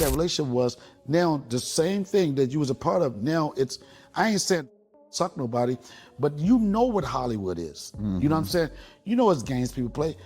that relationship was. Now the same thing that you was a part of, now it's, I ain't saying suck nobody, but you know what Hollywood is. You know what I'm saying? You know it's games people play.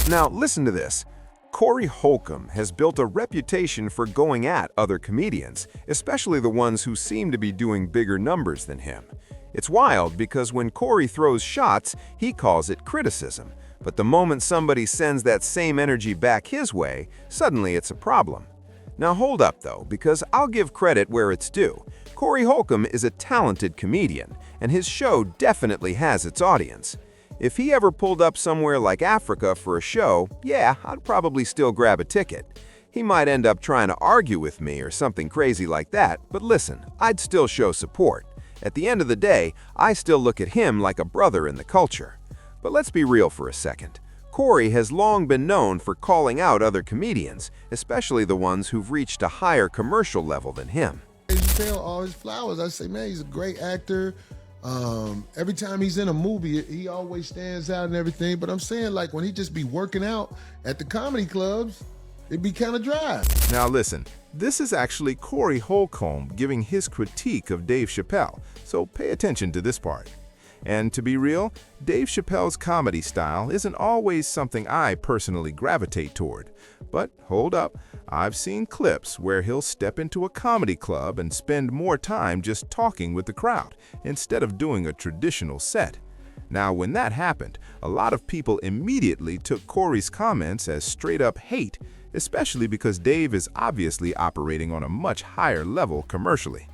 Now listen to this. Corey Holcomb has built a reputation for going at other comedians, especially the ones who seem to be doing bigger numbers than him. It's wild because when Corey throws shots, he calls it criticism. But the moment somebody sends that same energy back his way, suddenly it's a problem. Now hold up though, because I'll give credit where it's due. Corey Holcomb is a talented comedian, and his show definitely has its audience. If he ever pulled up somewhere like Africa for a show, yeah, I'd probably still grab a ticket. He might end up trying to argue with me or something crazy like that, but listen, I'd still show support. At the end of the day, I still look at him like a brother in the culture. But let's be real for a second. Corey has long been known for calling out other comedians, especially the ones who've reached a higher commercial level than him. You tell all his flowers. I say, man, he's a great actor. Every time he's in a movie, he always stands out and everything. But I'm saying, like, when he just be working out at the comedy clubs, it'd be kind of dry. Now listen, this is actually Corey Holcomb giving his critique of Dave Chappelle, so pay attention to this part. And to be real, Dave Chappelle's comedy style isn't always something I personally gravitate toward. But hold up, I've seen clips where he'll step into a comedy club and spend more time just talking with the crowd instead of doing a traditional set. Now, when that happened, a lot of people immediately took Corey's comments as straight-up hate, especially because Dave is obviously operating on a much higher level commercially.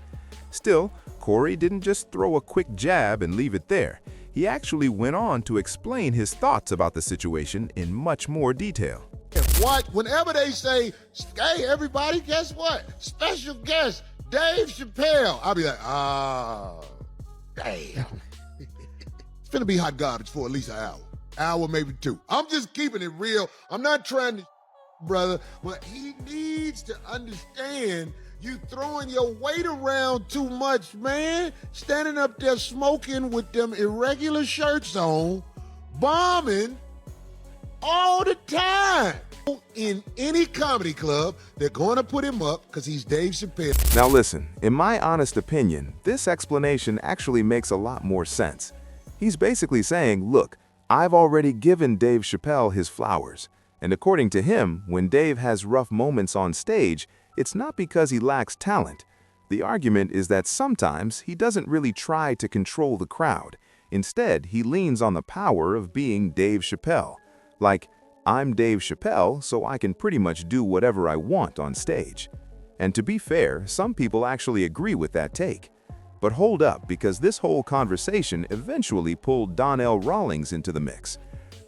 Still, Corey didn't just throw a quick jab and leave it there. He actually went on to explain his thoughts about the situation in much more detail. Whenever they say, hey, everybody, guess what? Special guest, Dave Chappelle. I'll be like, damn. It's finna be hot garbage for at least an hour, maybe two. I'm just keeping it real. I'm not trying to, brother, but he needs to understand you throwing your weight around too much, man. Standing up there smoking with them irregular shirts on, bombing all the time. In any comedy club, they're going to put him up because he's Dave Chappelle. Now listen, in my honest opinion, this explanation actually makes a lot more sense. He's basically saying, look, I've already given Dave Chappelle his flowers. And according to him, when Dave has rough moments on stage, it's not because he lacks talent. The argument is that sometimes he doesn't really try to control the crowd. Instead, he leans on the power of being Dave Chappelle. Like, I'm Dave Chappelle, so I can pretty much do whatever I want on stage. And to be fair, some people actually agree with that take. But hold up, because this whole conversation eventually pulled Donnell Rawlings into the mix.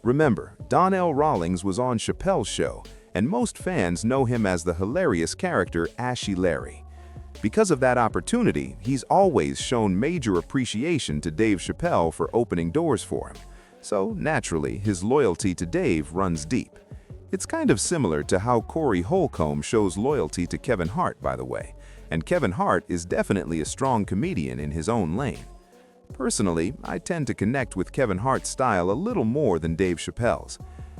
Remember, Donnell Rawlings was on Chappelle's show, and most fans know him as the hilarious character Ashy Larry. Because of that opportunity, he's always shown major appreciation to Dave Chappelle for opening doors for him. So naturally, his loyalty to Dave runs deep. It's kind of similar to how Corey Holcomb shows loyalty to Kevin Hart, by the way. And Kevin Hart is definitely a strong comedian in his own lane. Personally, I tend to connect with Kevin Hart's style a little more than Dave Chappelle's.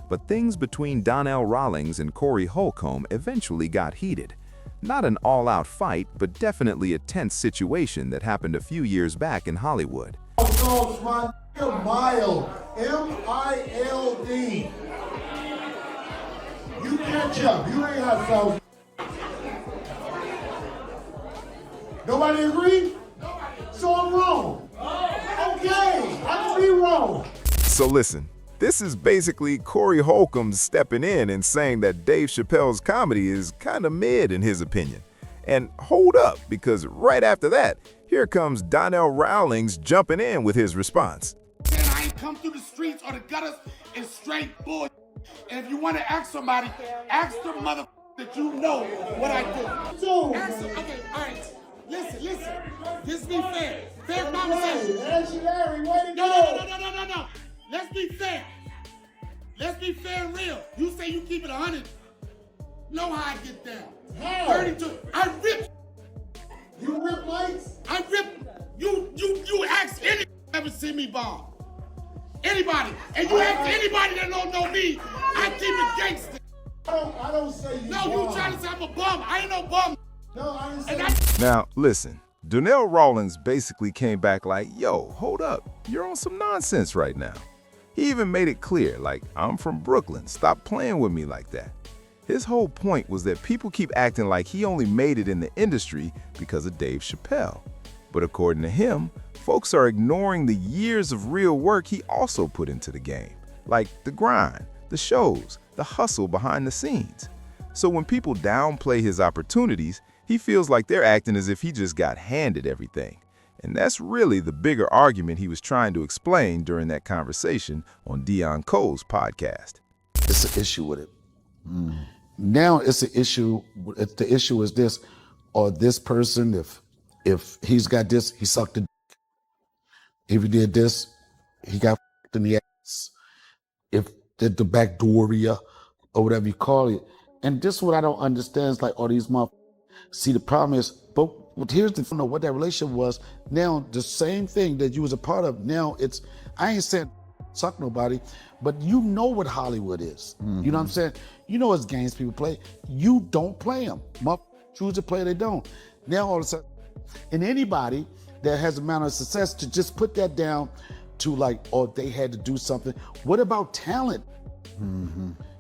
But things between Donnell Rawlings and Corey Holcomb eventually got heated. Not an all-out fight, but definitely a tense situation that happened a few years back in Hollywood. Mild, M-I-L-D. You catch up. You ain't hot sauce. Nobody agree? So I'm wrong. Okay, I can be wrong. So listen, this is basically Corey Holcomb stepping in and saying that Dave Chappelle's comedy is kind of mid in his opinion. And hold up, because right after that, here comes Donnell Rawlings jumping in with his response. I ain't come through the streets or the gutters in straight bull. And if you want to ask somebody, ask the mother that you know what I do. So, Ask them, okay, all right. Listen. This be fair. Fair conversation. Ashy Larry, way to No. go. Let's be fair. Let's be fair and real. You say you keep it 100. Know how I get down. How? 32. I rip. You rip mics? I rip. You ask anybody ever see me bomb. Anybody. And you ask anybody that don't know me, I keep it gangster. I don't say you No, you trying to say I'm a bum. I ain't no bum. No, I didn't say And I Now, listen, Donnell Rawlings basically came back like, yo, hold up, you're on some nonsense right now. He even made it clear, like, I'm from Brooklyn, stop playing with me like that. His whole point was that people keep acting like he only made it in the industry because of Dave Chappelle. But according to him, folks are ignoring the years of real work he also put into the game, like the grind, the shows, the hustle behind the scenes. So when people downplay his opportunities, he feels like they're acting as if he just got handed everything. And that's really the bigger argument he was trying to explain during that conversation on Dion Cole's podcast. It's an issue with it. Now it's an issue. The issue is this, or this person, if he's got this, he sucked a dick. If he did this, he got in the ass. If did the backdooria or whatever you call it. And this is what I don't understand. It's like all these motherfuckers. See, the problem is, but here's the thing, what that relationship was. Now the same thing that you was a part of. Now it's, I ain't saying suck nobody, but you know what Hollywood is. You know what I'm saying? You know it's games people play. You don't play them. Motherfuckers choose to play, they don't. Now all of a sudden, and anybody that has a amount of success to just put that down to like, oh, they had to do something. What about talent?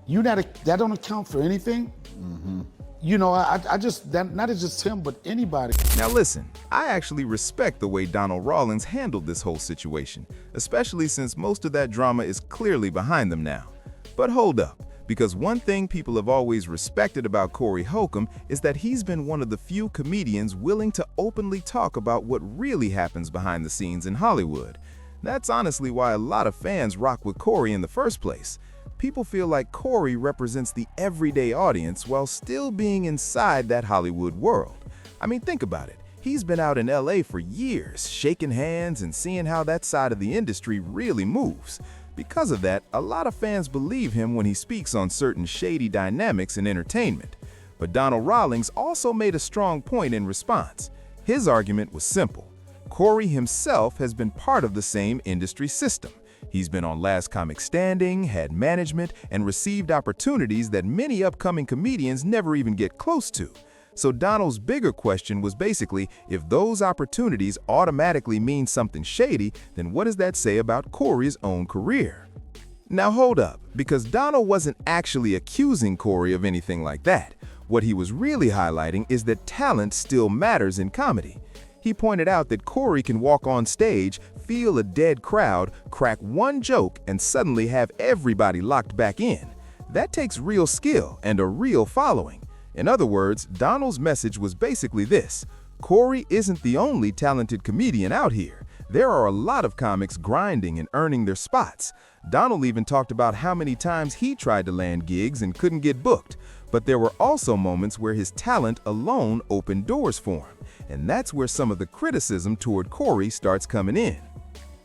You that don't account for anything. You know, I just, that not just him, but anybody. Now listen, I actually respect the way Donald Rawlings handled this whole situation, especially since most of that drama is clearly behind them now. But hold up, because one thing people have always respected about Corey Holcomb is that he's been one of the few comedians willing to openly talk about what really happens behind the scenes in Hollywood. That's honestly why a lot of fans rock with Corey in the first place. People feel like Corey represents the everyday audience while still being inside that Hollywood world. I mean, think about it. He's been out in LA for years, shaking hands and seeing how that side of the industry really moves. Because of that, a lot of fans believe him when he speaks on certain shady dynamics in entertainment. But Donald Rawlings also made a strong point in response. His argument was simple. Corey himself has been part of the same industry system. He's been on Last Comic Standing, had management, and received opportunities that many upcoming comedians never even get close to. So Donald's bigger question was basically, if those opportunities automatically mean something shady, then what does that say about Corey's own career? Now hold up, because Donald wasn't actually accusing Corey of anything like that. What he was really highlighting is that talent still matters in comedy. He pointed out that Corey can walk on stage, feel a dead crowd, crack one joke, and suddenly have everybody locked back in. That takes real skill and a real following. In other words, Donald's message was basically this: Corey isn't the only talented comedian out here. There are a lot of comics grinding and earning their spots. Donald even talked about how many times he tried to land gigs and couldn't get booked. But there were also moments where his talent alone opened doors for him. And that's where some of the criticism toward Corey starts coming in.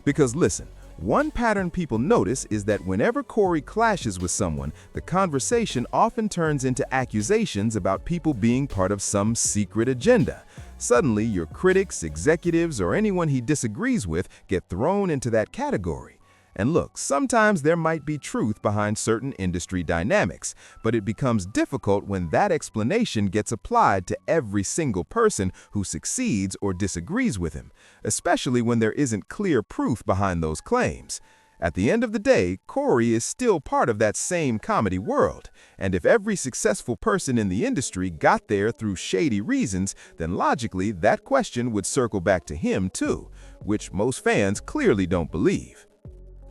Because listen, one pattern people notice is that whenever Corey clashes with someone, the conversation often turns into accusations about people being part of some secret agenda. Suddenly, your critics, executives, or anyone he disagrees with get thrown into that category. And look, sometimes there might be truth behind certain industry dynamics, but it becomes difficult when that explanation gets applied to every single person who succeeds or disagrees with him, especially when there isn't clear proof behind those claims. At the end of the day, Corey is still part of that same comedy world, and if every successful person in the industry got there through shady reasons, then logically that question would circle back to him too, which most fans clearly don't believe.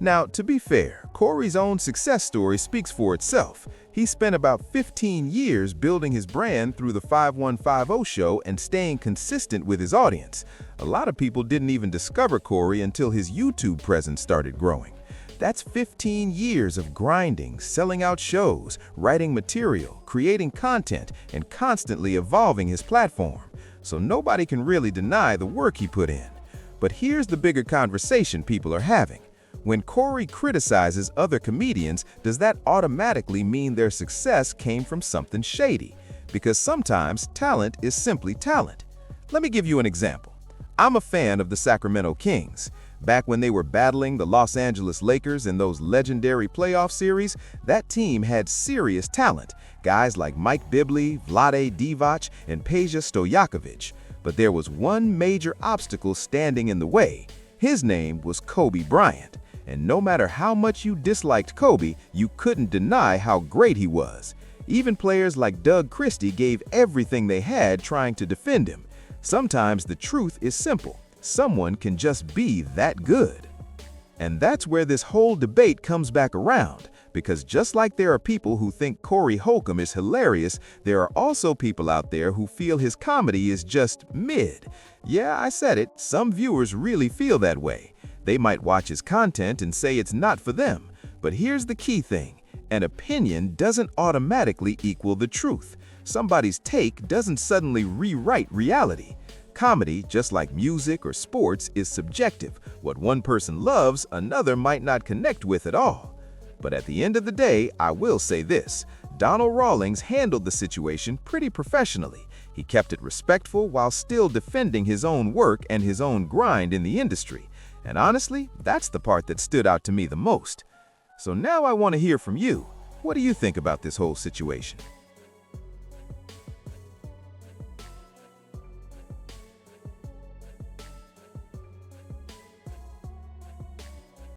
Now, to be fair, Corey's own success story speaks for itself. He spent about 15 years building his brand through the 5150 show and staying consistent with his audience. A lot of people didn't even discover Corey until his YouTube presence started growing. That's 15 years of grinding, selling out shows, writing material, creating content, and constantly evolving his platform. So nobody can really deny the work he put in. But here's the bigger conversation people are having. When Corey criticizes other comedians, does that automatically mean their success came from something shady? Because sometimes talent is simply talent. Let me give you an example. I'm a fan of the Sacramento Kings. Back when they were battling the Los Angeles Lakers in those legendary playoff series, that team had serious talent, guys like Mike Bibby, Vlade Divac, and Peja Stojakovic. But there was one major obstacle standing in the way. His name was Kobe Bryant. And no matter how much you disliked Kobe, you couldn't deny how great he was. Even players like Doug Christie gave everything they had trying to defend him. Sometimes the truth is simple. Someone can just be that good. And that's where this whole debate comes back around, because just like there are people who think Corey Holcomb is hilarious, there are also people out there who feel his comedy is just mid. Yeah, I said it, some viewers really feel that way. They might watch his content and say it's not for them. But here's the key thing. An opinion doesn't automatically equal the truth. Somebody's take doesn't suddenly rewrite reality. Comedy, just like music or sports, is subjective. What one person loves, another might not connect with at all. But at the end of the day, I will say this. Donald Rawlings handled the situation pretty professionally. He kept it respectful while still defending his own work and his own grind in the industry. And honestly, that's the part that stood out to me the most. So now I want to hear from you. What do you think about this whole situation?